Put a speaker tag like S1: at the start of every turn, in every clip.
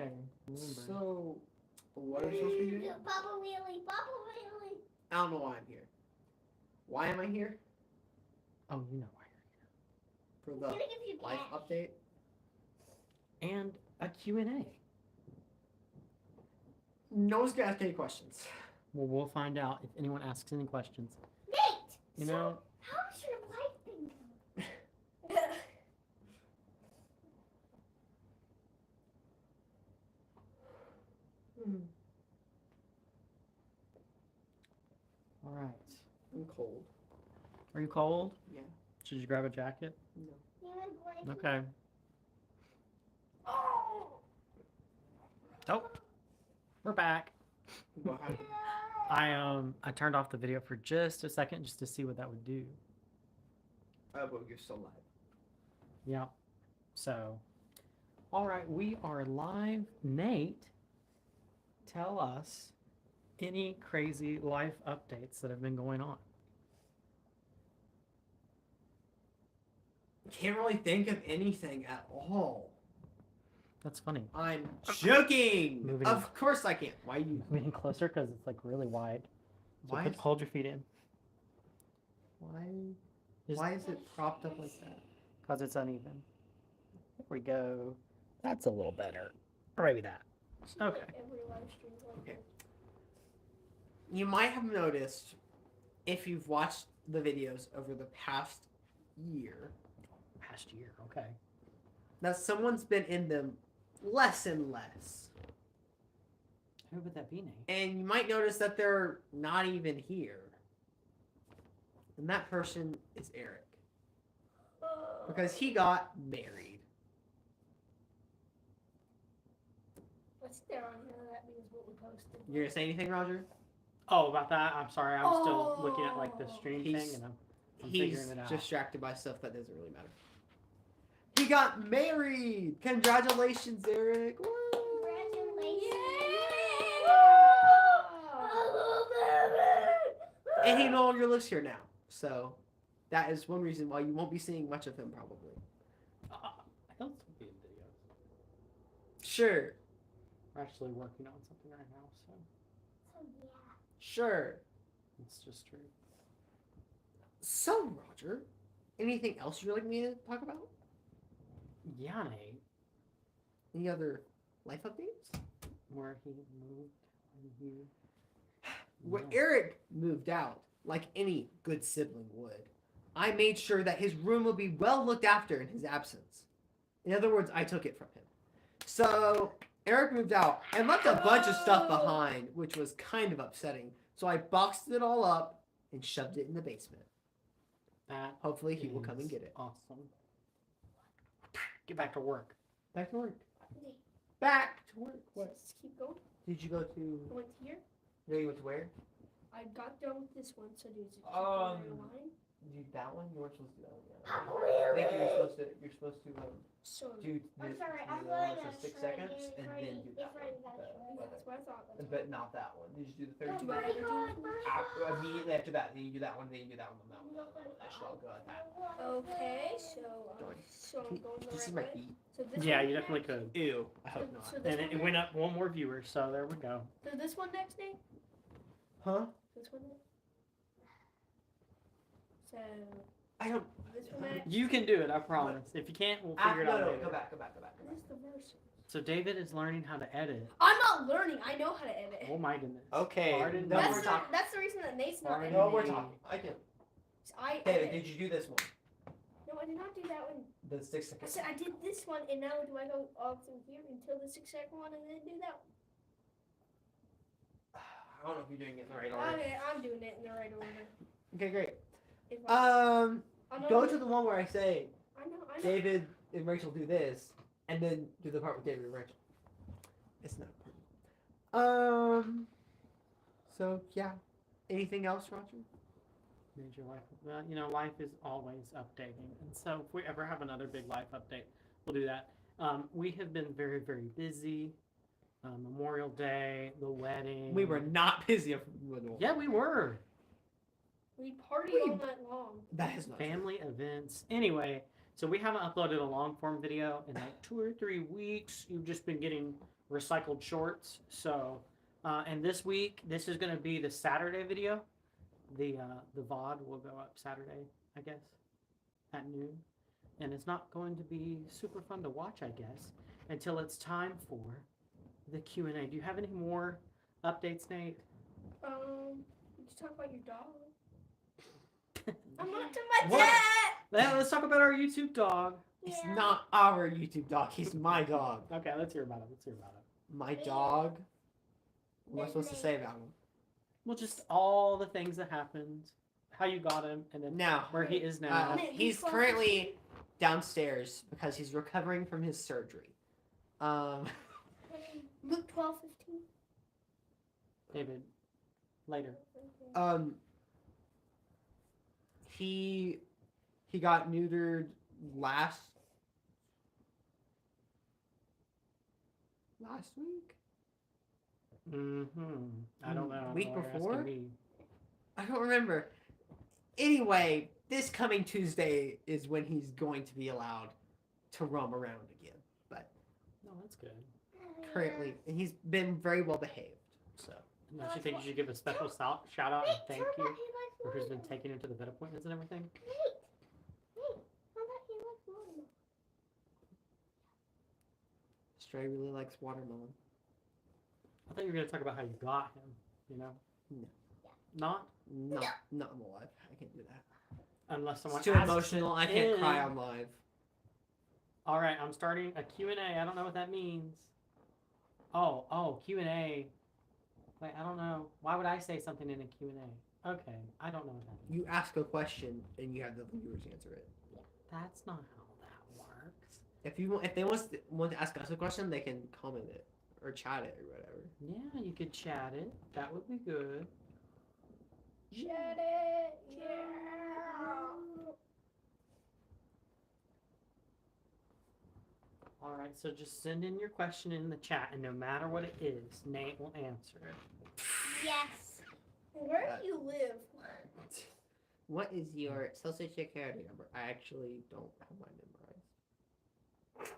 S1: Okay. Remember.
S2: So, what are you supposed to be doing?
S3: Papa Wheelie, Papa Wheelie.
S2: I don't know why I'm here. Why am I here?
S1: Oh, you know why
S2: For
S3: I'm
S2: the
S3: gonna give you
S2: life
S3: cash.
S2: update.
S1: you're here. And a Q&A.
S2: No one's gonna ask any questions.
S1: Well, we'll find out if anyone asks any questions.
S3: Nate!
S1: You
S3: so,
S1: know,
S3: how's your life been going?
S1: all right.
S2: I'm cold.
S1: Are you cold?
S2: Yeah.
S1: Should you grab a jacket?
S2: No.
S3: You want a blanket?
S1: Okay.
S3: Oh!
S1: Oh, we're back.
S2: What happened?
S1: I turned off the video for just a second just to see what that would do.
S2: Oh, but you're still live.
S1: Yeah. So, all right, we are live. Nate, tell us any crazy life updates that have been going on.
S2: Can't really think of anything at all.
S1: That's funny.
S2: I'm joking.
S1: Moving
S2: Of course I can't. Why you?
S1: Moving closer because it's like really wide. So
S2: Why?
S1: hold your feet in.
S2: Why?
S1: Just-
S2: Why is it propped up like that?
S1: Because it's uneven. There we go. That's a little better. Or maybe that. Okay.
S3: Every live stream like
S2: Okay.
S3: this.
S2: You might have noticed, if you've watched the videos over the past year,
S1: Past year. Okay.
S2: that someone's been in them less and less.
S1: Who would that be, Nate?
S2: And you might notice that they're not even here. And that person is Eric. Because he got married.
S3: What's there on here? That means what we posted.
S2: You gonna say anything, Roger?
S1: Oh, about that? I'm sorry. I'm still looking at like the stream
S2: He's-
S1: thing and I'm
S2: He's
S1: figuring it out.
S2: distracted by stuff that doesn't really matter. He got married! Congratulations, Eric! Woo!
S3: Congratulations.
S2: And he no longer lives here now. So that is one reason why you won't be seeing much of him probably.
S1: He'll still be in videos.
S2: Sure.
S1: We're actually working on something right now, so
S2: Sure.
S1: it's just true.
S2: So, Roger, anything else you'd like me to talk about?
S1: Yeah, Nate.
S2: Any other life updates?
S1: Where he moved and he.
S2: When
S1: Yeah.
S2: Eric moved out, like any good sibling would, I made sure that his room would be well looked after in his absence. In other words, I took it from him. So Eric moved out and left a bunch of stuff behind, which was kind of upsetting. So I boxed it all up and shoved it in the basement.
S1: That
S2: Hopefully he will come and
S1: is
S2: get it.
S1: Awesome. Get back to work.
S2: Back to work. Back to work. What?
S3: Just keep going.
S2: Did you go to?
S3: I went here.
S2: No, you went to where?
S3: I got done with this one, so do you keep
S2: Um,
S3: going in line?
S2: You that one? You weren't supposed to do that one. Yeah.
S3: Papa
S2: I think
S3: Wheelie.
S2: you're supposed to
S3: So
S2: do
S3: I'm
S2: this
S3: sorry, I'm
S2: for
S3: going
S2: for
S3: to
S2: 6
S3: try
S2: seconds
S3: again
S2: and
S3: for
S2: then
S3: you
S2: do
S3: if
S2: that
S3: I
S2: one.
S3: got you. That's what I thought. That's
S2: But not that one. Did you do the third
S3: Oh
S2: two?
S3: my God.
S2: Immediately after that, then you do that one, then you do that one, then that one. Actually, I'll go at that.
S3: Okay, so
S2: Darn.
S3: I'm going the
S2: Did you see
S3: right
S2: my
S3: way.
S2: feet?
S3: So this
S1: Yeah,
S3: one
S1: you
S3: next?
S1: definitely could.
S2: Ew. I hope not.
S3: So this
S1: And
S3: one
S1: it went up one more viewer, so there we go.
S3: So this one next, Nate?
S2: Huh?
S3: This one next? So
S2: I don't.
S3: this one next?
S1: You can do it, I promise. If you can't, we'll figure it out
S2: No,
S1: later.
S2: go back.
S3: This is the verse.
S1: So David is learning how to edit.
S3: I'm not learning. I know how to edit.
S1: Oh my goodness.
S2: Okay.
S1: Pardon
S2: Then
S1: me.
S2: we're talking.
S3: That's the reason that Nate's not
S1: Pardon
S3: editing.
S2: No, we're
S1: me.
S2: talking. I can.
S3: I
S2: David,
S3: edit.
S2: did you do this one?
S3: No, I did not do that one.
S2: The 6
S3: I
S2: seconds.
S3: said I did this one, and now do I go all through here until the 6-second one, and then do that one?
S2: I don't know if you're doing it in the right order.
S3: Okay, I'm doing it in the right order.
S2: Okay, great.
S3: If I know,
S2: Go to the one where I say
S3: I know.
S2: David and Rachel do this, and then do the part with David and Rachel. It's not important. So yeah. Anything else, Roger?
S1: Major life. Well, you know, life is always updating, and so if we ever have another big life update, we'll do that. We have been very, very busy. Memorial Day, the wedding.
S2: We were not busy. With
S1: Yeah, we were.
S3: We partied all night long.
S2: That is not true.
S1: Family events. Anyway, so we haven't uploaded a long form video in like 2 or 3 weeks. You've just been getting recycled shorts. So, and this week, this is going to be the Saturday video. The VOD will go up Saturday, I guess, at noon, and it's not going to be super fun to watch, I guess, until it's time for the Q&A. Do you have any more updates, Nate?
S3: Let's talk about your dog. I'm not to my
S1: What?
S3: dad.
S1: Let's talk about our YouTube dog.
S2: It's
S3: Yeah.
S2: not our YouTube dog. He's my dog.
S1: Okay, let's hear about it. Let's hear about it.
S2: My dog. What am I supposed to say about him?
S1: Well, just all the things that happened, how you got him, and then
S2: Now,
S1: where he is now.
S2: he's currently downstairs because he's recovering from his surgery.
S3: Luke 12:15.
S1: David, later.
S2: He got neutered last week.
S1: I don't know.
S2: Week
S1: Well, you're asking
S2: before?
S1: me.
S2: I don't remember. Anyway, this coming Tuesday is when he's going to be allowed to roam around again. But
S1: No, that's good.
S2: currently, and he's been very well behaved. So
S1: Don't you think you should give a special shout out and thank you for who's been taking him to the vet appointments and everything?
S2: Stray really likes watermelon.
S1: I thought you were going to talk about how you got him, you know?
S2: No.
S1: Not?
S2: Not on the live. I can't do that.
S1: Unless someone
S2: It's too
S1: asks
S2: emotional.
S1: it
S2: I can't cry
S1: in.
S2: on live.
S1: All right, I'm starting a Q&A. I don't know what that means. Oh, Q&A. Wait, I don't know. Why would I say something in a Q&A? Okay, I don't know what that means.
S2: You ask a question and you have the viewers answer it.
S1: That's not how that works.
S2: If they want to ask us a question, they can comment it or chat it or whatever.
S1: Yeah, you could chat it. That would be good.
S3: Shut it. Yeah.
S1: All right, so just send in your question in the chat, and no matter what it is, Nate will answer it.
S3: Yes. Where do you live?
S2: What is your social security number? I actually don't have mine memorized.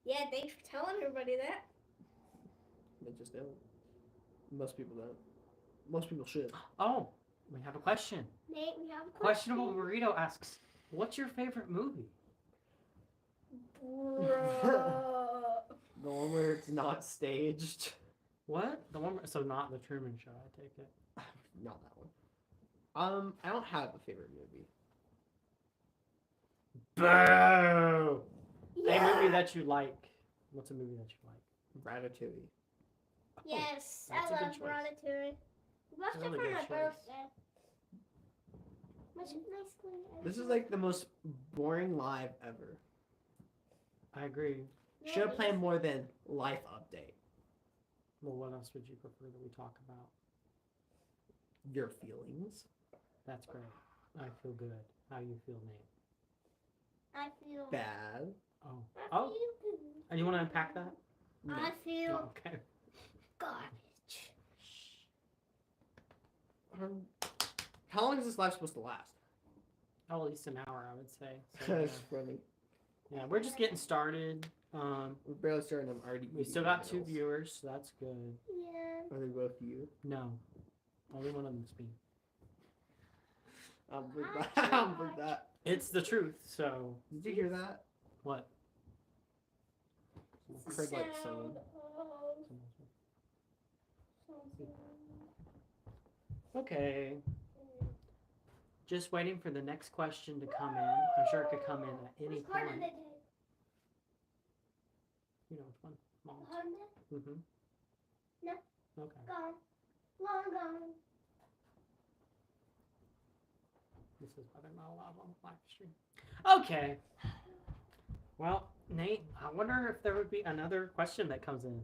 S3: Yeah, thanks for telling everybody that.
S2: I just don't. Most people don't. Most people should.
S1: Oh, we have a question.
S3: Nate, we have a
S1: Questionable
S3: question.
S1: Burrito asks, "What's your favorite movie?"
S3: Bruh.
S2: The one where it's not staged.
S1: What? The one? So not the Truman Show, I take it.
S2: Not that one. I don't have a favorite movie.
S1: Boo!
S3: Yeah.
S1: A movie that you like. What's a movie that you like?
S2: Ratatouille.
S3: Yes,
S1: That's
S3: I
S1: a good
S3: love
S1: choice.
S3: Ratatouille. We watched
S1: Really
S3: it for
S1: good
S3: my
S1: choice.
S3: birthday. Much nicely.
S2: This is like the most boring live ever.
S1: I agree.
S2: Should have planned more than life update.
S1: Well, what else would you prefer that we talk about?
S2: Your feelings.
S1: That's great. I feel good. How you feel, Nate?
S3: I feel
S2: Bad.
S1: Oh.
S3: I
S1: Oh.
S3: feel good.
S1: And you want to unpack that?
S2: No.
S3: I feel
S1: Oh, okay.
S3: garbage.
S2: How long is this live supposed to last?
S1: Oh, at least an hour, I would say. So,
S2: That's funny.
S1: yeah, we're just getting started.
S2: We're barely starting. I'm already.
S1: We
S2: eating
S1: still got 2
S2: meals.
S1: viewers, so that's good.
S3: Yeah.
S2: Are they both you?
S1: No, only one of them's me.
S2: I'm with that.
S1: It's the truth. So
S2: Did you hear that?
S1: what?
S2: I heard like
S3: Sound
S2: someone.
S3: of something.
S1: Okay. Just waiting for the next question to come in. I'm sure it could come in at any
S3: Which part
S1: point.
S3: did they take?
S1: You know which one? Mom.
S3: Honda?
S1: Mm-hmm.
S3: No.
S1: Okay.
S3: Gone. Long gone.
S1: This is why they're not allowed on the live stream. Okay. Well, Nate, I wonder if there would be another question that comes in.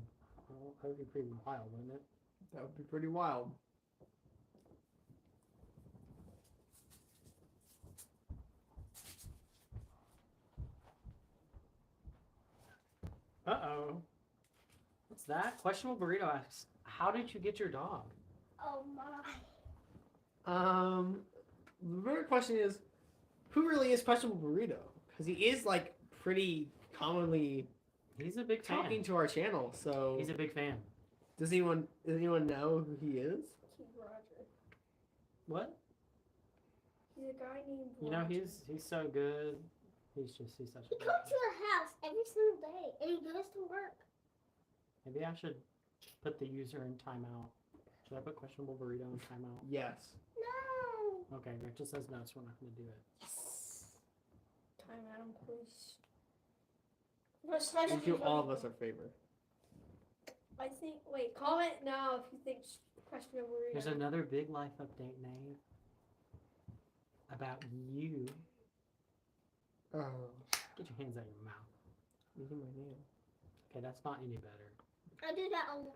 S1: Well, that would be pretty wild, wouldn't it?
S2: That would be pretty wild.
S1: Uh-oh. What's that? Questionable Burrito asks, how did you get your dog?
S3: Oh my.
S2: The bigger question is, who really is Questionable Burrito? Because he is like pretty commonly
S1: He's a big fan.
S2: talking to our channel. So
S1: He's a big fan.
S2: does anyone know who he is?
S3: Keith Roger.
S1: What?
S3: He's a guy named
S1: You know,
S3: Roger.
S1: he's so good. He's such
S3: He
S1: a good
S3: comes to
S1: guy.
S3: our house every single day, and he goes to work.
S1: Maybe I should put the user in timeout. Should I put questionable burrito in timeout?
S2: Yes.
S3: No.
S1: Okay, Rachel says no, so we're not going to do it.
S3: Yes. Time out, please. No, slash
S2: We'll do
S3: me
S2: all of
S3: funny.
S2: us a favor.
S3: I think. Wait, comment now if you think questionable.
S1: There's another big life update, Nate, about you.
S2: Oh,
S1: Get your hands out of your mouth.
S2: using my name.
S1: Okay, that's not any better.
S3: I do that all the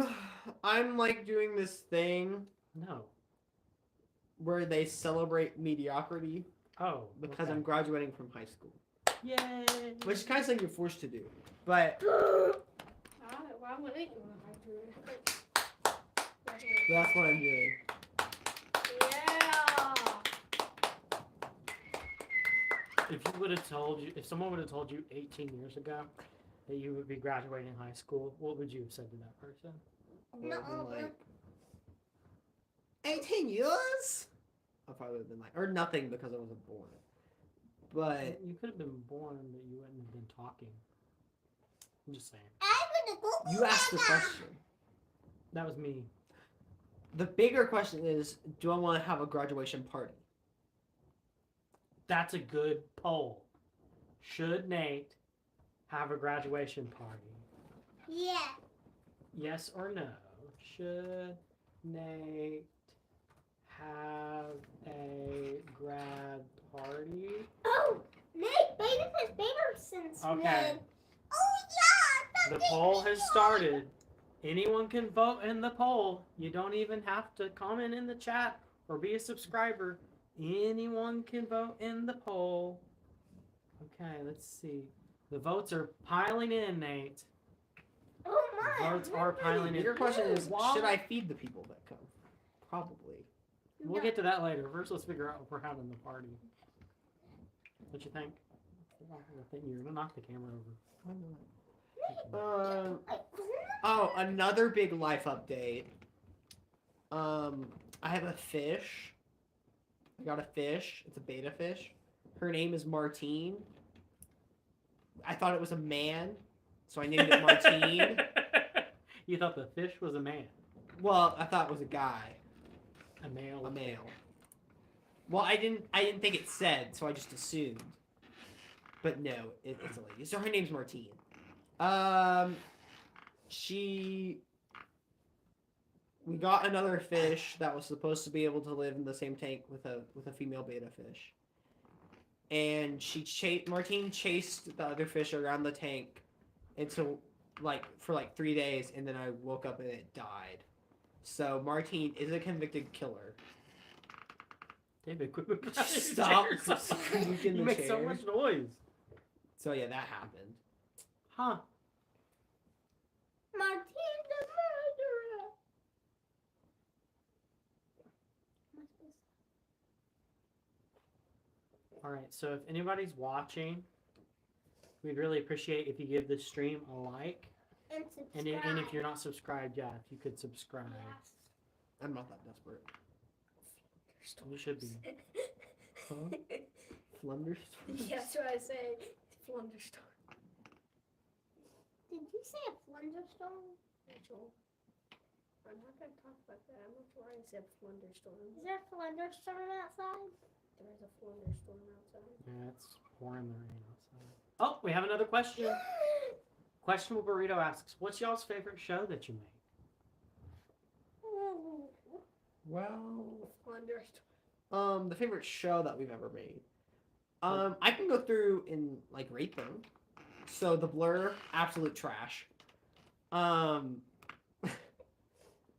S3: time.
S2: I'm like doing this thing
S1: No.
S2: where they celebrate mediocrity
S1: Oh,
S2: because
S1: okay.
S2: I'm graduating from high school,
S1: Yay!
S2: which is kind of something you're forced to do. But
S3: Why would I do it?
S2: that's what I'm doing.
S3: Yeah.
S1: If someone would have told you 18 years ago that you would be graduating high school, what would you have said to that person?
S2: Would have been like 18 years. I probably would have been like, or nothing because I wasn't born. But
S1: You could have been born, but you wouldn't have been talking. I'm just saying.
S2: you asked the question.
S1: That was me.
S2: The bigger question is, do I want to have a graduation party?
S1: That's a good poll. Should Nate have a graduation party?
S3: Yeah.
S1: Yes or no? Should Nate have a grad party?
S3: Oh, Nick, baby has been since
S1: Okay.
S3: when? Oh yeah.
S1: The poll has started. Anyone can vote in the poll. You don't even have to comment in the chat or be a subscriber. Anyone can vote in the poll. Okay, let's see. The votes are piling in, Nate.
S3: Oh
S1: The
S3: my.
S1: votes are piling
S2: The
S1: in.
S2: bigger question is,
S1: Why?
S2: should I feed the people that come? Probably.
S1: We'll get to that later. First, let's figure out if we're having the party. What you think? You're gonna knock the camera over.
S2: Oh, another big life update. I have a fish. I got a fish. It's a beta fish. Her name is Martine. I thought it was a man, so I named it Martine.
S1: You thought the fish was a man.
S2: Well, I thought it was a guy,
S1: A male.
S2: a male. Well, I didn't think it said, so I just assumed. But no, it's a lady. So her name's Martine. We got another fish that was supposed to be able to live in the same tank with a female beta fish. And Martine chased the other fish around the tank until for 3 days, and then I woke up and it died. So Martine is a convicted killer.
S1: David, quit
S2: Stop squeaking
S1: You
S2: the
S1: make so
S2: chair.
S1: much noise.
S2: So yeah, that happened.
S1: Huh.
S3: Martine the murderer.
S1: All right, so if anybody's watching, we'd really appreciate if you give this stream a like.
S3: And
S1: And,
S3: subscribe.
S1: and if you're not subscribed, yeah, if you could subscribe.
S3: Yes.
S2: I'm not that desperate.
S1: You should be.
S2: Huh? Flunders?
S3: Yeah, that's what I say. Flunderstone. Did you say a flunderstone? Rachel. I'm not going to talk about that. I'm not sure I said flunderstone. Is there a flunderstone outside? There is a flunderstone outside.
S1: Yeah, it's pouring the rain outside. Oh, we have another question. Questionable Burrito asks, what's y'all's favorite show that you make?
S2: Well,
S3: Flunderstone.
S2: the favorite show that we've ever made. I can go through and rate them. So The Blur, absolute trash.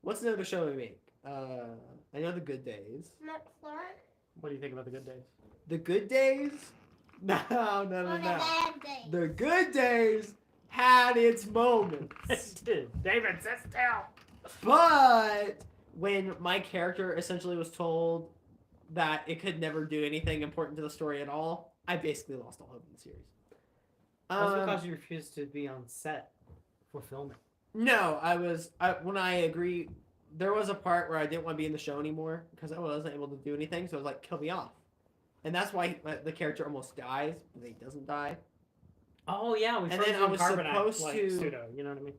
S2: What's another show we make? I know The Good Days.
S3: McFlurry?
S1: What do you think about The Good Days?
S2: The Good Days? No.
S3: On a bad day.
S2: The Good Days had its moments.
S1: David, sit still.
S2: But when my character essentially was told that it could never do anything important to the story at all, I basically lost all hope in the series.
S1: That's because you refused to be on set for filming.
S2: No, when I agree, there was a part where I didn't want to be in the show anymore because I wasn't able to do anything. So I was like, kill me off, and that's why the character almost dies, but he doesn't die.
S1: Oh yeah, we.
S2: And then I was supposed
S1: like,
S2: to.
S1: pseudo, you know what I mean?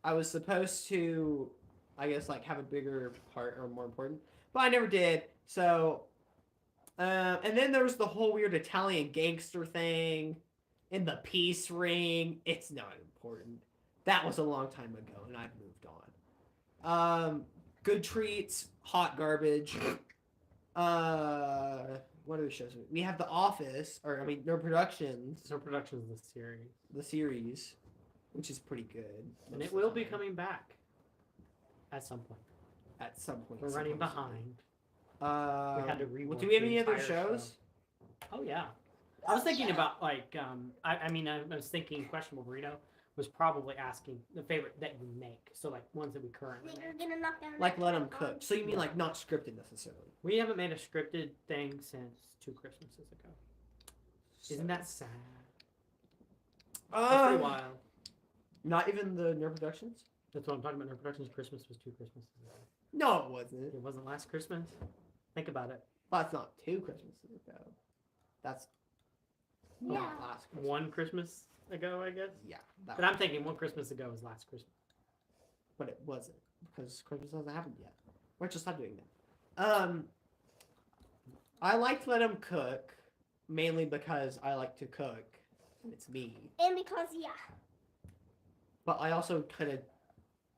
S2: I was supposed to, I guess, like have a bigger part or more important, but I never did. So, and then there was the whole weird Italian gangster thing in the peace ring. It's not important. That was a long time ago, and I've moved on. Good treats, hot garbage. What other shows? We have The Office, or I mean, No Productions.
S1: No Productions, the
S2: series, which is pretty good.
S1: And it will be coming back at some point.
S2: At some point.
S1: We're running behind. We had to rework.
S2: Do we have any other shows?
S1: Oh yeah. I was thinking about like I was thinking Questionable Burrito was probably asking the favorite that you make. So like ones that we currently make.
S2: Like Let 'Em Cook. So you mean like not scripted necessarily?
S1: We haven't made a scripted thing since 2 Christmases ago. Isn't that sad? That's pretty wild.
S2: Not even the N.E.R.D Productions?
S1: That's what I'm talking about. N.E.R.D Productions Christmas was 2 Christmases ago.
S2: No, it wasn't.
S1: It wasn't last Christmas? Think about it.
S2: Well, that's not 2 Christmases ago. That's not last Christmas.
S1: 1 Christmas ago, I guess?
S2: Yeah.
S1: But I'm thinking 1 Christmas ago was last Christmas.
S2: But it wasn't, because Christmas hasn't happened yet. We're just not doing that. I liked Let 'Em Cook, mainly because I like to cook, and it's me.
S3: And because,
S2: But I also kind of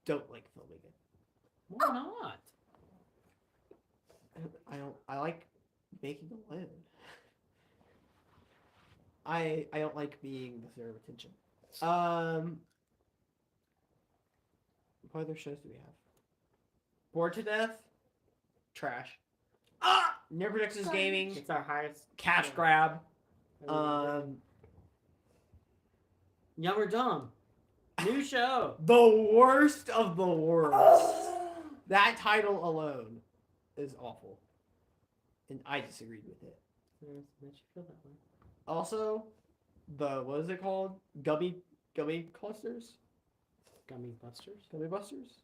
S2: don't like filming it.
S1: Why not?
S2: I like making alone. I don't like being the center of attention. What other shows do we have? Bored to Death? Trash. N.E.R.D Productions Gaming.
S1: It's our highest
S2: Cash grab.
S1: Young or Dumb. New show.
S2: The worst of the worst. That title alone is awful. And I disagreed with it.
S1: Makes you feel that way.
S2: Also, what is it called? Gummy clusters?
S1: Gummy Busters?
S2: Gummy Busters?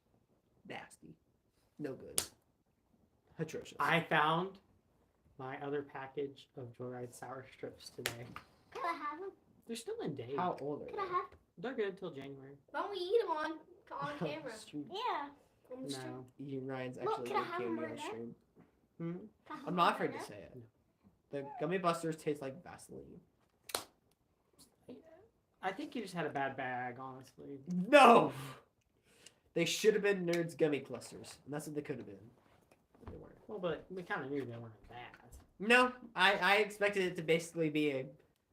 S2: Nasty. No good. Atrocious.
S1: I found my other package of Joyride Sour Strips today.
S3: Could I have them?
S1: They're still in date.
S2: How old are
S3: Could I
S2: they?
S3: have?
S1: They're good until January.
S3: Why don't we eat them on camera?
S2: Stream.
S3: Yeah. On the stream.
S1: No.
S2: Eating Ryan's
S3: Look,
S2: actually
S3: can I
S2: good
S3: have
S2: candy
S3: them
S2: on
S3: right now?
S2: stream.
S1: Hmm?
S3: Could I have
S2: I'm
S3: them
S2: not
S3: right
S2: afraid to
S3: now?
S2: say it. The Gummy Busters taste like Vaseline.
S1: I think you just had a bad bag, honestly.
S2: No! They should have been N.E.R.D's Gummy Clusters. And that's what they could have been. But they weren't.
S1: Well, but we kind of knew they weren't bad.
S2: No, I expected it to basically be an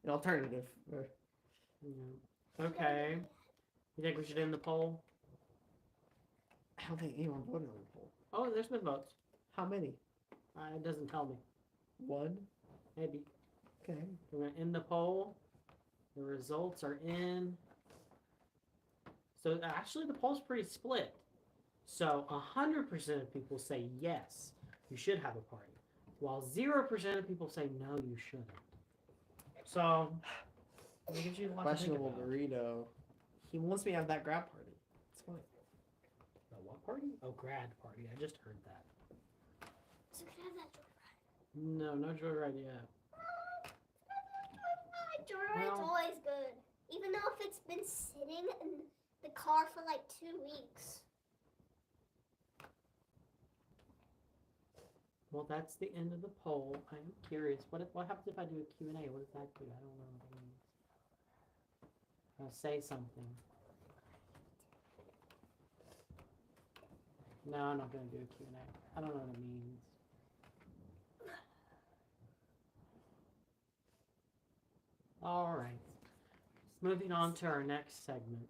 S2: alternative.
S1: Yeah. Okay. You think we should end the poll?
S2: I don't think anyone voted on the poll.
S1: Oh, there's been votes.
S2: How many?
S1: It doesn't tell me.
S2: 1?
S1: Maybe.
S2: Okay.
S1: We're going to end the poll. The results are in. So actually the poll's pretty split. So 100% of people say yes, you should have a party. While 0% of people say no, you shouldn't. So it gives you a lot to think
S2: Questionable
S1: about.
S2: burrito. He wants me to have that grab party. It's fine.
S1: The what party? Oh, grad party. I just heard that.
S3: So can I have that
S1: No, no joyride yet.
S3: Joyride's
S1: Well-
S3: always good. Even though if it's been sitting in the car for like 2 weeks.
S1: Well, that's the end of the poll. I'm curious. What happens if I do a Q&A? What does that do? I don't know what it means. I'll say something. No, I'm not going to do a Q&A. I don't know what it means. All right. Moving on to our next segment,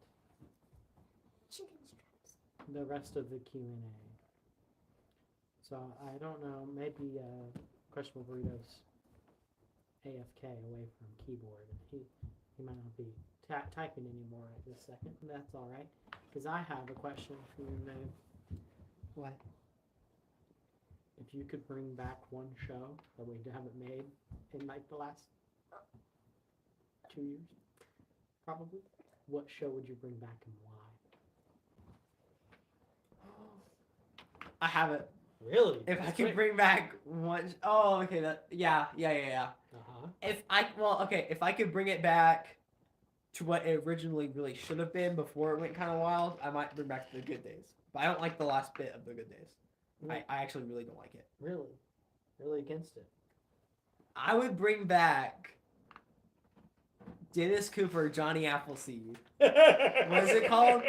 S3: Chicken strips.
S1: the rest of the Q&A. So I don't know, maybe Questionable Burrito's AFK away from keyboard, and he might not be typing anymore at this second. And that's all right, because I have a question for you, Meg.
S2: What?
S1: If you could bring back one show that we haven't made in like the last 2 years, probably. What show would you bring back and why?
S2: I have it.
S1: Really?
S2: If I
S1: That's
S2: can
S1: quick.
S2: bring back one, oh, okay, yeah.
S1: Uh-huh.
S2: If I could bring it back to what it originally really should have been before it went kind of wild, I might bring back the Good Days. But I don't like the last bit of the Good Days. I actually really don't like it.
S1: Really? Really against it?
S2: I would bring back Dennis Cooper, Johnny Appleseed. What is it called?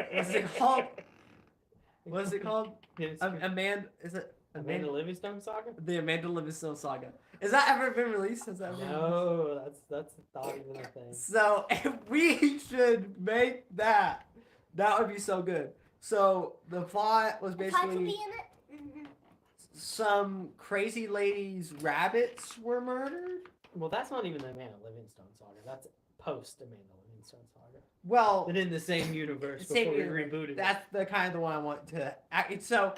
S1: Yes.
S2: Amanda, is it
S1: Amanda Livingstone saga?
S2: The Amanda Livingstone saga. Has that ever been released? Has that ever been released?
S1: No, that's not even a thing.
S2: So if we should make that, that would be so good. So the plot was
S3: If I could
S2: basically
S3: be in it. Mhm.
S2: some crazy lady's rabbits were murdered.
S1: Well, that's not even the Amanda Livingstone saga. That's post Amanda Livingstone saga.
S2: Well,
S1: But in the same universe
S2: Same
S1: before
S2: universe.
S1: we rebooted
S2: that's the kind of the one I want to act. So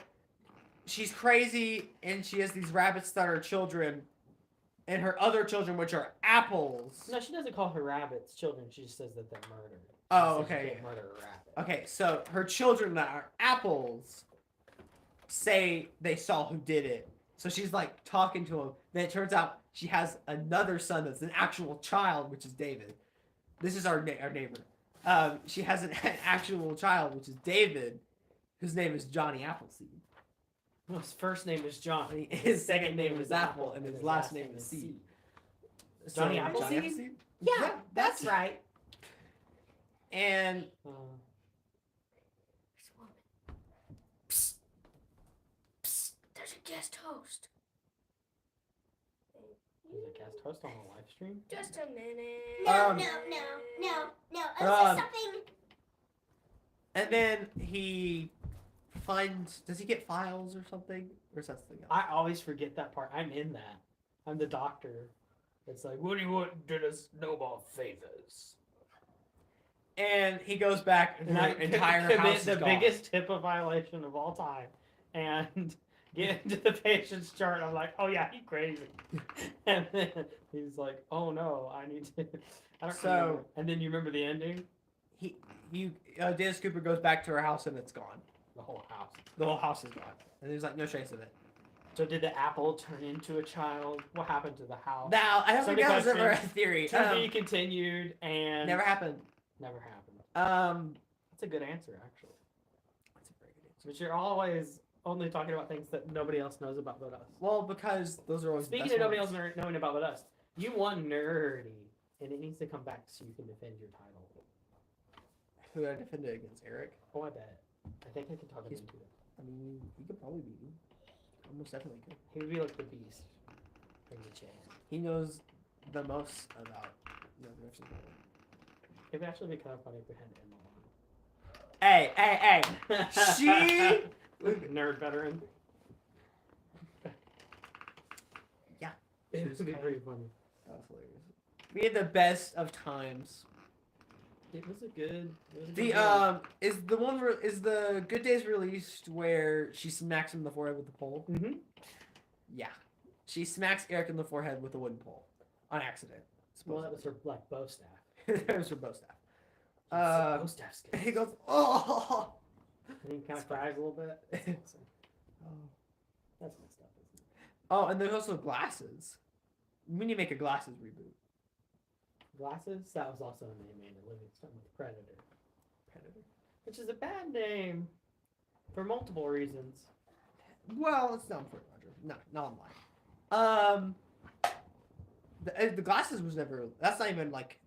S2: she's crazy and she has these rabbits that are children, and her other children, which are apples.
S1: it. No, she doesn't call her rabbits children. She just says that they're murdered. She
S2: Oh,
S1: says you
S2: okay.
S1: can't murder a rabbit.
S2: Okay, so her children that are apples say they saw who did it. So she's like talking to him. Then it turns out she has another son that's an actual child, which is David. This is our neighbor. She has an actual child, which is David, whose name is Johnny Appleseed.
S1: Well, his first name is John.
S2: His second name is Apple, and his last name is Seed.
S1: Johnny
S2: So,
S1: Appleseed?
S2: Yeah, that's right. And
S3: There's a woman. Psst. Psst. There's a guest host.
S1: Is it cast host on a live stream?
S3: Just a minute.
S2: Um,
S3: No. It's
S2: um,
S3: just something.
S2: and then he finds. Does he get files or something? Or is that something else?
S1: I always forget that part. I'm in that. I'm the doctor. It's like, what do you want to know about favors?
S2: And he goes back, and
S1: And I
S2: her entire
S1: commit
S2: house is
S1: the
S2: gone.
S1: biggest HIPAA violation of all time, and get into the patient's chart. I'm like, oh yeah, he's crazy. And then he's like, oh no, I need to. I don't
S2: So-
S1: remember. And then you remember the ending?
S2: Dennis Cooper goes back to her house, and it's gone.
S1: The whole house.
S2: The whole house is gone, and there's like no trace of it.
S1: So did the apple turn into a child? What happened to the house?
S2: Now I don't think
S1: Somebody
S2: that was ever a
S1: questioned.
S2: theory.
S1: To be continued, and
S2: Never happened.
S1: never happened.
S2: That's
S1: That's a good answer, actually.
S2: a very good answer.
S1: But you're always only talking about things that nobody else knows about but us.
S2: Well, because those are always the
S1: Speaking
S2: best
S1: of nobody
S2: ones.
S1: else knowing about but us, you won Nerdy, and it needs to come back so you can defend your title.
S2: Who did I defended against? Eric?
S1: Oh, I bet. I think I can talk him
S2: He's-
S1: into it.
S2: I mean, he could probably beat me. Almost definitely could.
S1: He would be like the beast from the chain.
S2: He knows the most about the direction of the world.
S1: It would actually be kind of funny if we had
S2: Hey!
S1: Emma
S2: She-
S1: nerd veteran.
S2: Yeah.
S1: It
S2: She was
S1: would be
S2: kind
S1: pretty funny.
S2: That was hilarious. We had the best of times.
S1: It was a good.
S2: The is the Good Days released where she smacks him in the forehead with the pole?
S1: Mm-hmm.
S2: Yeah, she smacks Eric in the forehead with a wooden pole on accident.
S1: Well, that was her like bow staff.
S2: That was her bow staff.
S1: Bow staff skills.
S2: He goes, oh.
S1: And he kind of cries a little bit. That's awesome. That's messed up, isn't it?
S2: Oh, and there's also glasses. We need to make a glasses reboot.
S1: Glasses? That was also in the Amanda Livingstone with Predator.
S2: Predator.
S1: Which is a bad name for multiple reasons.
S2: Well, it's not important, Roger. No, not online. The glasses was never. That's not even like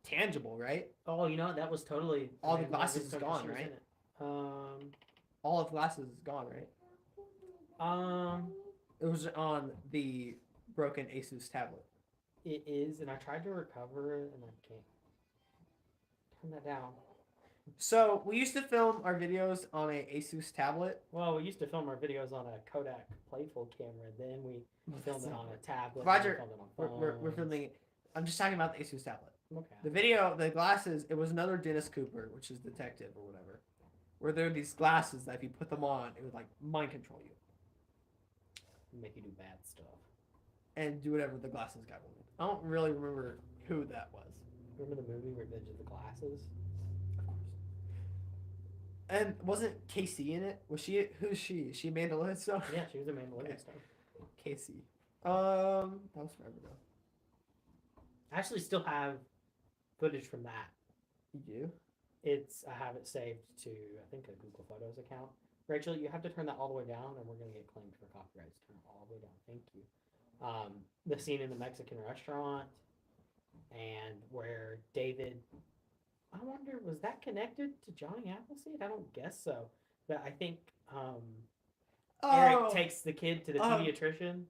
S2: tangible, right?
S1: Oh, you know, that was totally.
S2: All the
S1: Amanda
S2: glasses is
S1: Livingstone,
S2: gone,
S1: she was in
S2: right?
S1: it.
S2: All of the glasses is gone, right? It was on the broken Asus tablet.
S1: It is, and I tried to recover it, and I can't. Turn that down.
S2: So we used to film our videos on a Asus tablet.
S1: Well, we used to film our videos on a Kodak Playful camera. Then we filmed it on a tablet.
S2: Roger,
S1: then we filmed it on
S2: We're
S1: phones.
S2: filming. I'm just talking about the Asus tablet.
S1: Okay.
S2: The video, the glasses, it was another Dennis Cooper, which is detective or whatever, where there are these glasses that if you put them on, it would like mind control you
S1: Make you do bad stuff.
S2: and do whatever the glasses guy wanted. I don't really remember who that was.
S1: Remember the movie where they did the glasses?
S2: Of course. And wasn't Casey in it? Was she? Who's she? Is she Amanda Livingstone?
S1: Yeah, she was a Mandalorian star.
S2: Casey. That was forever ago.
S1: I actually still have footage from that.
S2: You do?
S1: I have it saved to, I think, a Google Photos account. Rachel, you have to turn that all the way down, or we're gonna get claimed for copyrights. Turn it all the way down. Thank you. The scene in the Mexican restaurant, and where David, I wonder, was that connected to Johnny Appleseed? I don't guess so, but I think Eric takes the kid to the pediatrician.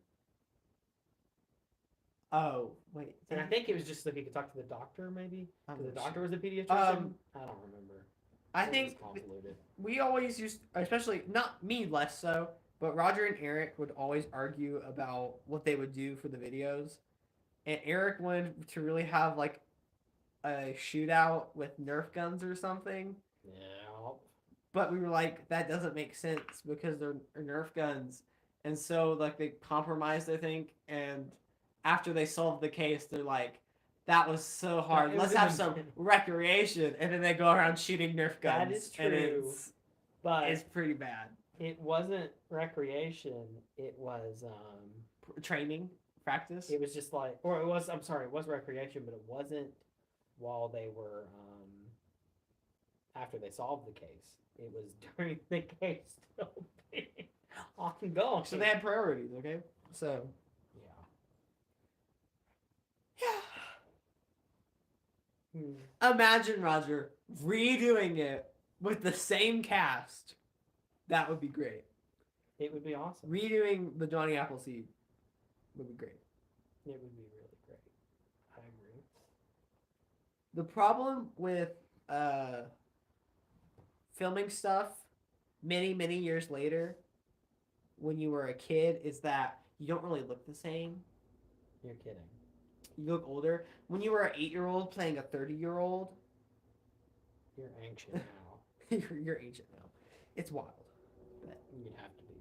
S2: Oh, wait.
S1: And I think it was just so he could talk to the doctor, maybe?
S2: I'm
S1: Because the
S2: not
S1: doctor was a pediatrician? I don't remember.
S2: I
S1: It was
S2: think
S1: convoluted.
S2: we always used, especially, not me less so, but Roger and Eric would always argue about what they would do for the videos. And Eric wanted to really have, like, a shootout with Nerf guns or something.
S1: Yeah.
S2: But we were like, that doesn't make sense because they're Nerf guns. And so, like, they compromised, I think. And after they solved the case, they're like, that was so hard.
S1: It
S2: Let's
S1: was
S2: have
S1: an-
S2: some recreation. And then they go around shooting Nerf guns.
S1: That is
S2: And
S1: true. But
S2: it's pretty bad.
S1: it wasn't recreation. It was
S2: Training, practice.
S1: it was just like, or it was, I'm sorry, it was recreation, but it wasn't while they were after they solved the case. It was during the case still being ongoing.
S2: So they had priorities, okay? So,
S1: yeah.
S2: Imagine, Roger, redoing it with the same cast. That would be great.
S1: It would be awesome.
S2: Redoing the Johnny Appleseed would be great.
S1: It would be really great. I agree.
S2: The problem with filming stuff many, many years later when you were a kid is that you don't really look the same.
S1: You're kidding.
S2: You look older. When you were an 8-year-old playing a 30-year-old,
S1: You're ancient now.
S2: you're ancient now. It's wild. But
S1: You'd have to be.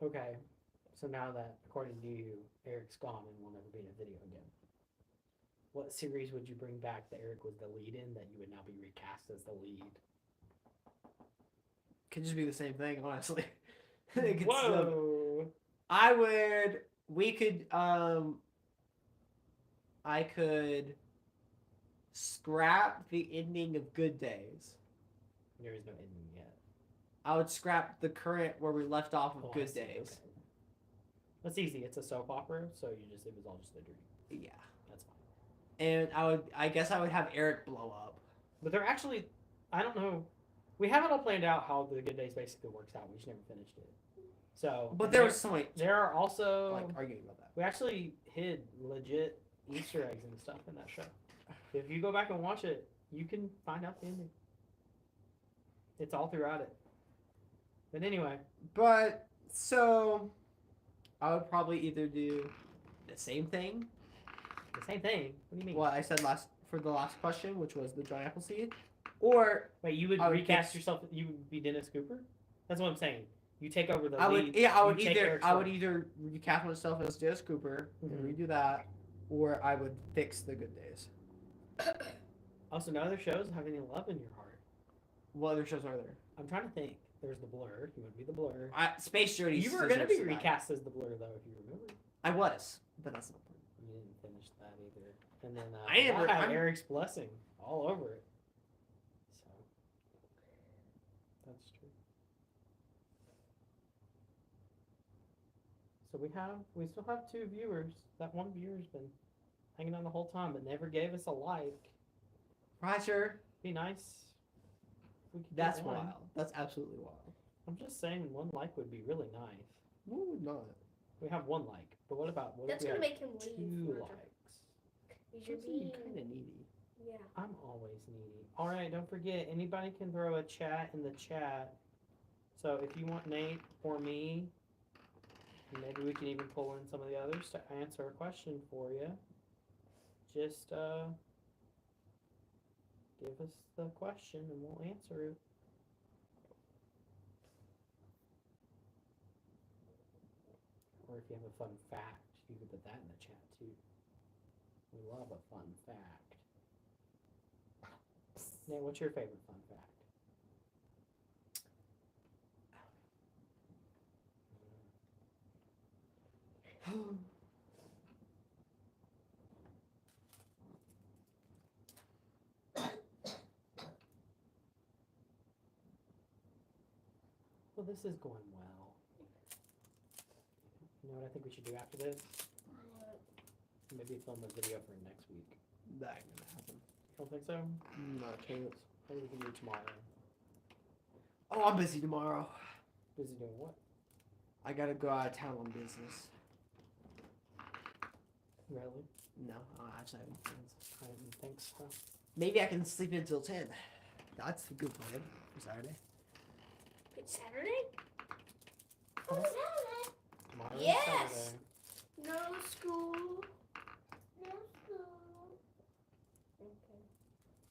S1: Okay, so now that, according to you, Eric's gone and will never be in a video again, what series would you bring back that Eric was the lead in that you would now be recast as the lead?
S2: could just be the same thing, honestly. It could still-
S1: Whoa!
S2: I could scrap the ending of Good Days.
S1: There is no ending yet.
S2: I would scrap the current where we left off of
S1: Oh, I
S2: Good
S1: see,
S2: Days.
S1: okay. That's easy. It's a soap opera, so it was all just a dream.
S2: Yeah.
S1: That's fine.
S2: And I guess I would have Eric blow up.
S1: But they're actually, I don't know. We haven't all planned out how the Good Days basically works out. We just never finished it. So,
S2: But
S1: and
S2: there was so much
S1: there are also
S2: like arguing about that.
S1: we actually hid legit Easter eggs and stuff in that show. If you go back and watch it, you can find out the ending. It's all throughout it. But anyway,
S2: But so I would probably either do the same thing,
S1: the same thing. What do you mean?
S2: what I said for the last question, which was the Johnny Appleseed, or
S1: Wait, you would
S2: I would
S1: recast
S2: guess-
S1: yourself? You would be Dennis Cooper? That's what I'm saying. You take over the
S2: I
S1: lead.
S2: would I
S1: you
S2: would
S1: take
S2: either
S1: Eric's
S2: I would
S1: role.
S2: either recast myself as Dennis Cooper and
S1: Mhm.
S2: redo that, or I would fix the Good Days.
S1: Also, no other shows have any love in your heart.
S2: What other shows are there?
S1: I'm trying to think. There's the Blur. You would be the Blur.
S2: Space Journey.
S1: You were gonna be
S2: deserves to die.
S1: recast as the Blur though, if you remember.
S2: I was, but that's not important.
S1: You didn't finish that either. And then
S2: I never-
S1: that had
S2: I'm-
S1: Eric's blessing all over it. So that's true. So we still have 2 viewers. That one viewer's been hanging on the whole time, but never gave us a like.
S2: Roger,
S1: Be nice. if we could get
S2: that's
S1: one.
S2: wild. That's absolutely wild.
S1: I'm just saying, 1 like would be really nice.
S2: No, not.
S1: We have 1 like, but what
S3: That's
S1: if we
S3: gonna
S1: have
S3: make him leave.
S1: 2
S3: Roger.
S1: likes?
S3: You're being,
S2: kind of needy.
S3: yeah.
S1: I'm always needy. All right, don't forget, anybody can throw a chat in the chat. So if you want Nate or me, maybe we can even pull in some of the others to answer a question for you. Just give us the question and we'll answer it. Or if you have a fun fact,
S4: You can put that in the chat too. We love a fun fact. Nate, what's your favorite fun fact? Well, this is going well. You know what I think we should do after this? Maybe film a video for next week.
S2: That ain't gonna happen.
S4: You don't think so?
S2: Not a chance.
S4: Maybe we can do tomorrow.
S2: Oh, I'm busy tomorrow.
S4: Busy doing what?
S2: I gotta go out of town on business.
S4: Really?
S2: No, I actually have plans.
S4: I didn't think so.
S2: Maybe I can sleep until 10. That's a good plan for Saturday.
S3: It's Saturday?
S4: Oh,
S3: Saturday?
S4: Tomorrow is
S3: Yes!
S4: Saturday.
S3: No school. No school. Okay.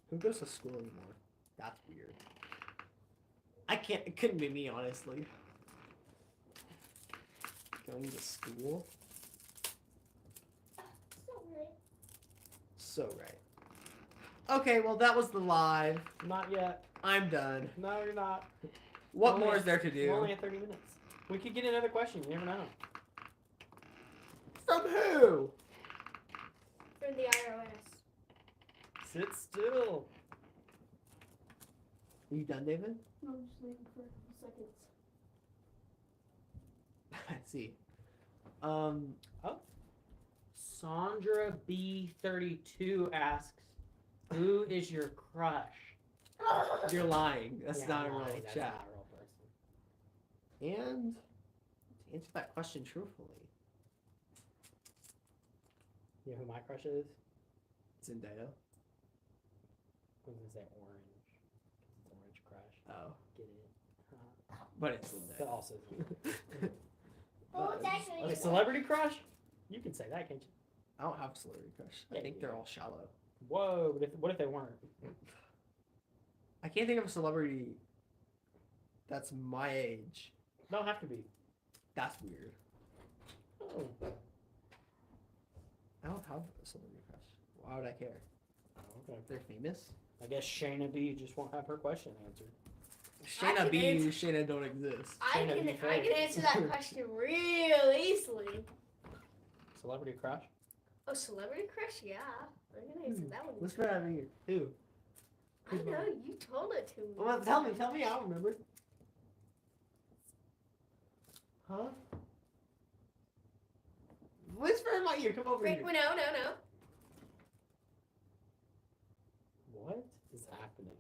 S2: Who goes to school anymore? That's weird. I can't. It couldn't be me, honestly. Going to school?
S3: Sorry.
S2: So right. Okay, well that was the live.
S4: Not yet.
S2: I'm done.
S4: No, you're not.
S2: What
S4: Only
S2: more
S4: at-
S2: is there to do?
S4: We're only at 30 minutes. We could get another question. You never know.
S2: From who?
S3: From the IRS.
S4: Sit still.
S2: Are you done, David?
S3: I'm just leaving for a couple seconds.
S2: I see.
S4: Sandra B32 asks, "Who is your crush?"
S2: You're lying. That's
S4: Yeah,
S2: not a
S4: I'm
S2: real
S4: lying. That's
S2: chat.
S4: not a real person.
S2: And to answer that question truthfully,
S4: You know who my crush is?
S2: Zendaya.
S4: I was gonna say orange. It's orange crush.
S2: Oh,
S4: Get it?
S2: but it's
S4: But
S2: Zendaya.
S4: also,
S3: Oh, it's actually.
S4: okay, celebrity crush. You can say that, can't you?
S2: I don't have a celebrity crush. I
S4: Yeah,
S2: think
S4: you
S2: they're
S4: do.
S2: all shallow.
S4: Whoa! But what if they weren't?
S2: I can't think of a celebrity that's my age.
S4: Don't have to be.
S2: That's weird.
S4: Oh.
S2: I don't have a celebrity crush. Why would I care?
S4: Okay.
S2: They're famous.
S4: I guess Shayna B just won't have her question answered.
S3: I
S2: Shayna
S3: can
S2: B,
S3: answer-
S2: Shayna don't exist.
S3: I
S4: Shayna,
S3: can
S4: be fair.
S3: answer that question real easily.
S4: Celebrity crush?
S3: Oh, celebrity crush? Yeah. I can answer that one.
S2: What's that mean? Who?
S3: I know, you told it to me.
S2: Well, tell me. I don't remember. Huh? Whisper in my ear. Come over
S3: Wait,
S2: here.
S3: no.
S4: What is happening?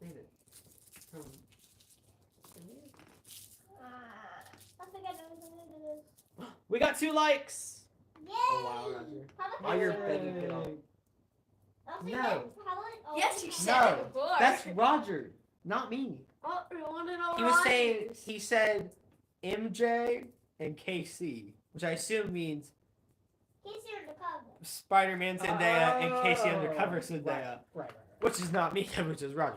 S2: David. Come.
S3: I think I know what it is.
S4: We got 2 likes!
S3: Yay!
S4: Oh wow, Roger.
S2: While you're begging, get off. No.
S3: Yes, you said
S2: No,
S3: it before.
S2: That's Roger, not me.
S3: Oh, you want to know
S2: He was
S3: Rogers.
S2: saying, he said MJ and KC, which I assume means
S3: Casey undercover.
S2: Spider-Man Zendaya and Casey Undercover
S4: Oh,
S2: Zendaya,
S4: Right.
S2: which is not me, which is Roger.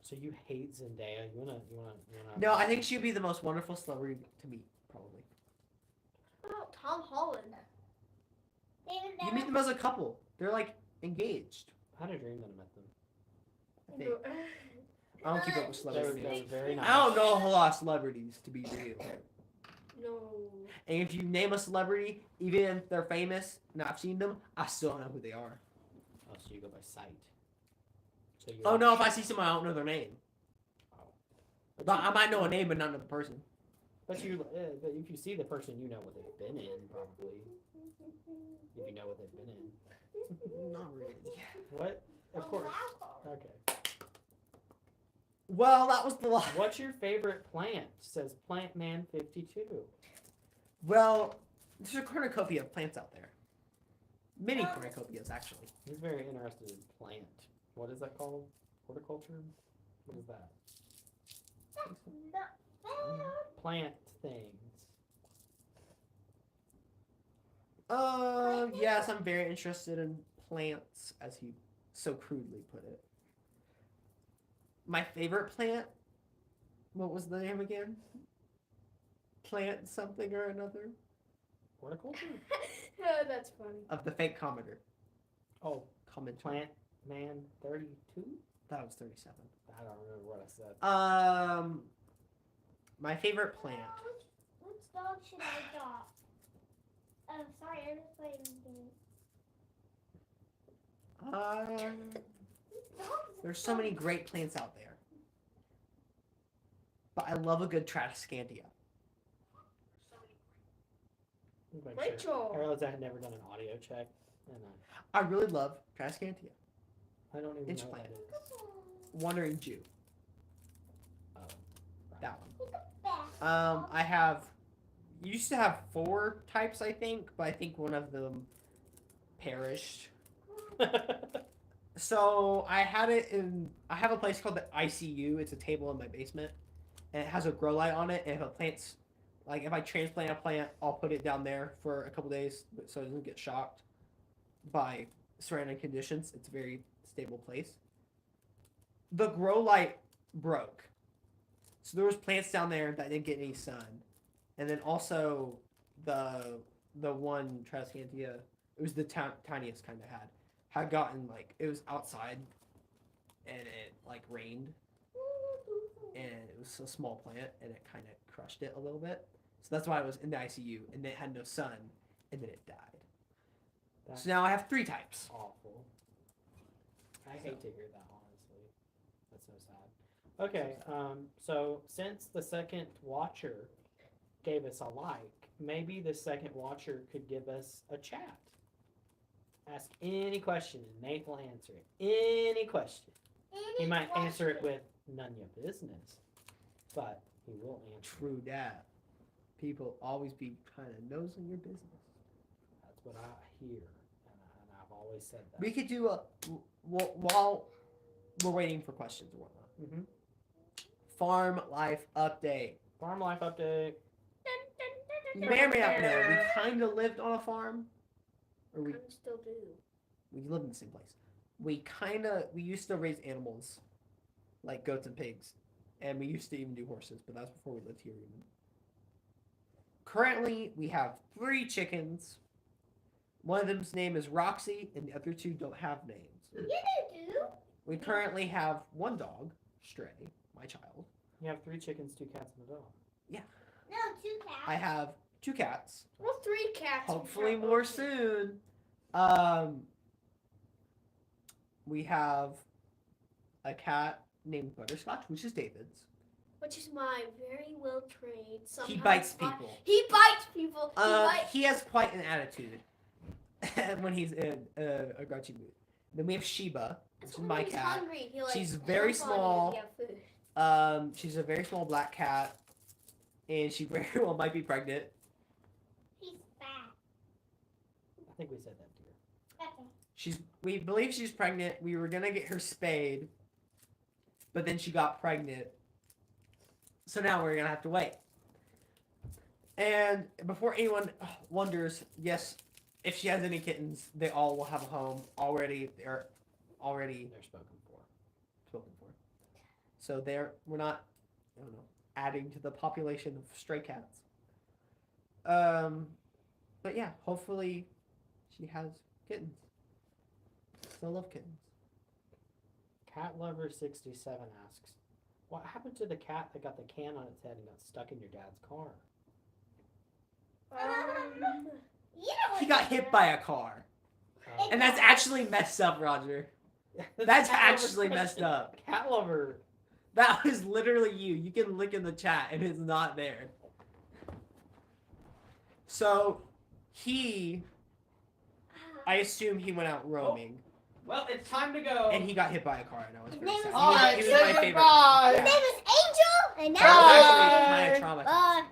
S4: So you hate Zendaya? You wanna?
S2: No, I think she'd be the most wonderful celebrity to meet, probably.
S3: Oh, Tom Holland.
S2: You meet them as a couple. They're like engaged.
S4: I had a dream that I met them.
S2: I think. I don't keep up with
S4: They were
S2: celebrities.
S4: very nice.
S2: I don't know a whole lot of celebrities, to be real.
S3: No.
S2: And if you name a celebrity, even if they're famous and I've seen them, I still don't know who they are.
S4: Oh, so you go by sight. So you.
S2: Oh no, if I see someone, I don't know their name.
S4: But
S2: But I might know a name, but not know the person.
S4: but if you see the person, you know what they've been in, probably. If you know what they've been in.
S2: Not really.
S4: What? Of course. Okay.
S2: Well, that was the last.
S4: What's your favorite plant? Says Plantman52.
S2: Well, there's a cornucopia of plants out there. Many cornucopias, actually.
S4: He's very interested in plant. What is that called? Horticulture? What is that? Plant things.
S2: Yes, I'm very interested in plants, as he so crudely put it. My favorite plant, what was the name again? Plant something or another?
S4: Horticulture?
S3: Oh, that's funny.
S2: Of the fake commenter.
S4: Oh,
S2: Commenter.
S4: Plant Man 32?
S2: That was 37.
S4: I don't remember what I said.
S2: My favorite plant.
S3: Which dog should I adopt? Oh, sorry, I was playing a game.
S2: There's so many great plants out there. But I love a good Tradescantia.
S3: Rachel.
S4: I realized I had never done an audio check. And
S2: I really love Tradescantia.
S4: I don't even
S2: Inch
S4: know what
S2: plant.
S4: that is.
S2: Wandering Jew.
S4: Oh, right.
S2: That one. I have used to have 4 types, I think, but I think one of them perished. So I had it in. I have a place called the ICU. It's a table in my basement, and it has a grow light on it. And if a plant's like, if I transplant a plant, I'll put it down there for a couple days so it doesn't get shocked by surrounding conditions. It's a very stable place. The grow light broke, so there was plants down there that didn't get any sun, and then also the one Tradescantia, it was the tiniest kind I had gotten, like, it was outside and it like rained and it was a small plant and it kind of crushed it a little bit, so that's why it was in the ICU, and it had no sun and then it died.
S4: That's
S2: So now I have 3 types.
S4: awful. I hate to hear that, honestly. That's so sad. Okay, so since the second watcher gave us a like, maybe the second watcher could give us a chat. Ask any question and Nate will answer it. Any question. He might answer it with none of your business, but he will answer.
S2: True that. People always be kind of nosing your business.
S4: That's what I hear, and I've always said that.
S2: We could do a while we're waiting for questions or whatnot.
S4: Mm-hmm.
S2: Farm life update.
S4: Farm life update.
S2: You may or may not know, we kind of lived on a farm, or we
S3: I still do.
S2: lived in the same place. We used to raise animals, like goats and pigs, and we used to even do horses, but that's before we lived here even. Currently, we have 3 chickens. One of them's name is Roxy, and the other 2 don't have names.
S3: You do?
S2: We currently have 1 dog, Stray, my child.
S4: You have 3 chickens, 2 cats, and a dog.
S3: No, 2 cats.
S2: I have 2 cats.
S3: Well, 3 cats.
S2: Hopefully more soon. We have a cat named Butterscotch, which is David's.
S3: Which is my very well trained.
S2: He bites people.
S3: He bites people.
S2: He has quite an attitude when he's in a grouchy mood. Then we have Sheba, which is my cat.
S3: Hungry.
S2: She's very small. She's a very small black cat, and she very well might be pregnant.
S3: He's fat.
S4: I think we said that to her.
S2: We believe she's pregnant. We were gonna get her spayed, but then she got pregnant. So now we're gonna have to wait. And before anyone wonders, yes, if she has any kittens, they all will have a home already. They're
S4: spoken for.
S2: So we're not, I don't know, adding to the population of stray cats. But yeah, hopefully she has kittens. Still love kittens.
S4: Cat Lover 67 asks, what happened to the cat that got the can on its head and got stuck in your dad's car?
S2: He got hit by a car. And that's actually messed up, Roger. That's
S4: Cat Lover
S2: actually messed
S4: question.
S2: up.
S4: Cat Lover.
S2: That was literally you. You can look in the chat and it's not there. So, I assume he went out roaming.
S4: Well, it's time to go.
S2: And he got hit by a car, and I was
S3: His
S2: very
S3: name
S2: sad.
S3: is
S2: He was my favorite.
S3: His name is Angel, and
S2: I was
S3: now
S2: actually kind of traumatized.